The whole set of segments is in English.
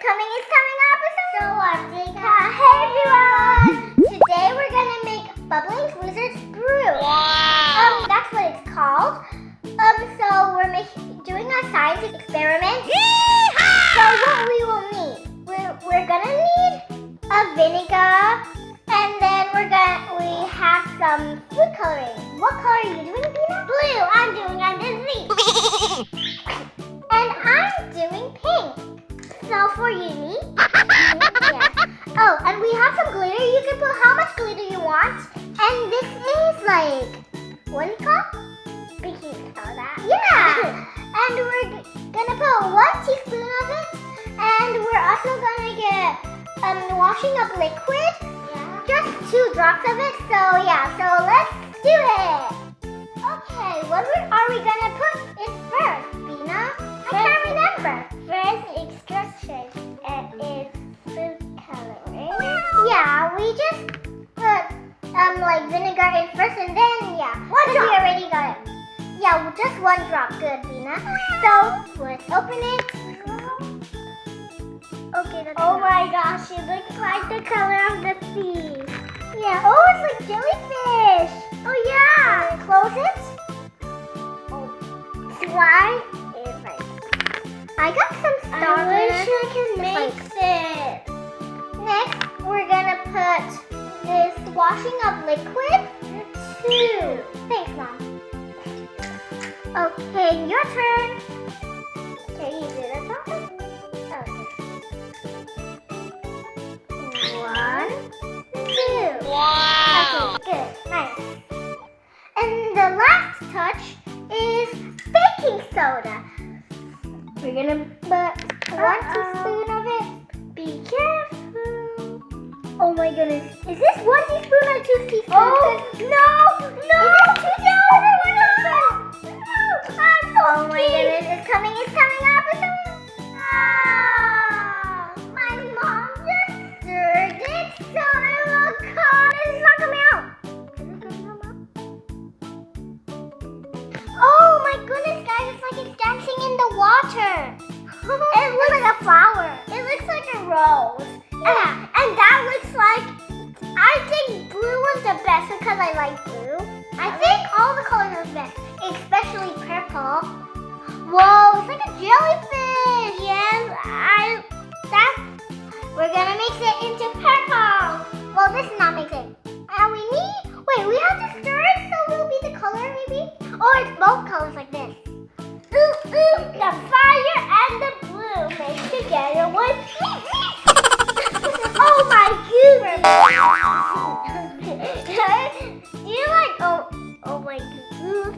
coming episode. Hey everyone! Today we're gonna make Bubbling Wizard's Brew. Wow! That's what it's called. So we're doing a science experiment. Yeehaw! So what we will need, we're gonna need a vinegar, and then we have some food coloring. What color are you doing, Bena? Blue. I'm doing underneath. And I'm doing pink. So for you, yeah. Oh, and we have some glitter. You can put how much glitter you want. And this is like, what do you call? Baking soda. Yeah. And we're gonna put 1 teaspoon of it. And we're also gonna get washing up liquid. Yeah. Just 2 drops of it. So yeah. So let's do it. Okay. What are we gonna put in first, Bena? I can't remember. First instruction is food coloring. Yeah, we just put like vinegar in first, and then yeah, we already got it. Yeah, just 1 drop. Good, Bena. So let's open it. Okay. That's Oh enough. my gosh, it looks like the color of the sea. Yeah. Oh, it's like jellyfish. Oh yeah. Close it. Oh, Why? it's like I got some I starfish. wish I could mix it. Next, we're gonna put this washing up liquid. 2. Thanks, Mom. Okay, your turn. Can you do this one? Okay. 1, 2. Wow! Okay, good. Nice. And the last touch is baking soda. We're gonna put 1 teaspoon of it. Be careful. Oh my goodness. Is this 1 teaspoon or 2 teaspoons? Oh, no! Is it 2 teaspoons? I'm so Oh my goodness. It's coming up. My mom just stirred it so it will come. It's not coming out. Is it going to come out? Oh my goodness, guys. It's like it's dancing in the water. It looks like a flower. It looks like a rose. Yeah. And that looks like, I think blue was the best because I like blue. I think all the colors are the best, especially purple. Whoa, it's like a jellyfish. Yes, we're gonna mix it into purple. Well, this is not mixing. And we have to stir it so it will be the color maybe? Or it's both colors like this. Ooh, the fire and the blue mixed together with Oh my goodness. Do you like oh my goodness?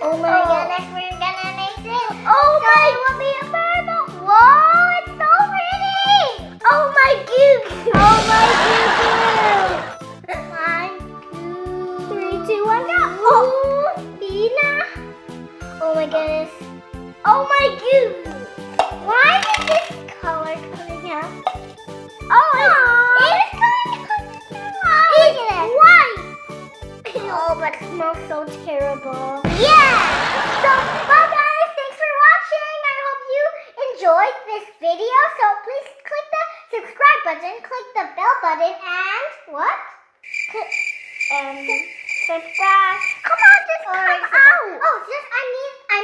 Oh my goodness, we're gonna mix it. Oh my, it will be a purple. Whoa, it's so pretty. oh my goodness. Oh my goodness. 1, 2, 3, 2, 1, go. Oh, Bena. Oh my goodness. Oh my goodness. Why is this color coming out? Oh, It's coming out. Look at it. white. Oh, but it smells so terrible. Yeah. So, bye guys. Thanks for watching. I hope you enjoyed this video. So please click the subscribe button, click the bell button, and what? And subscribe. Come on, just Or come subscribe. out. Oh, just I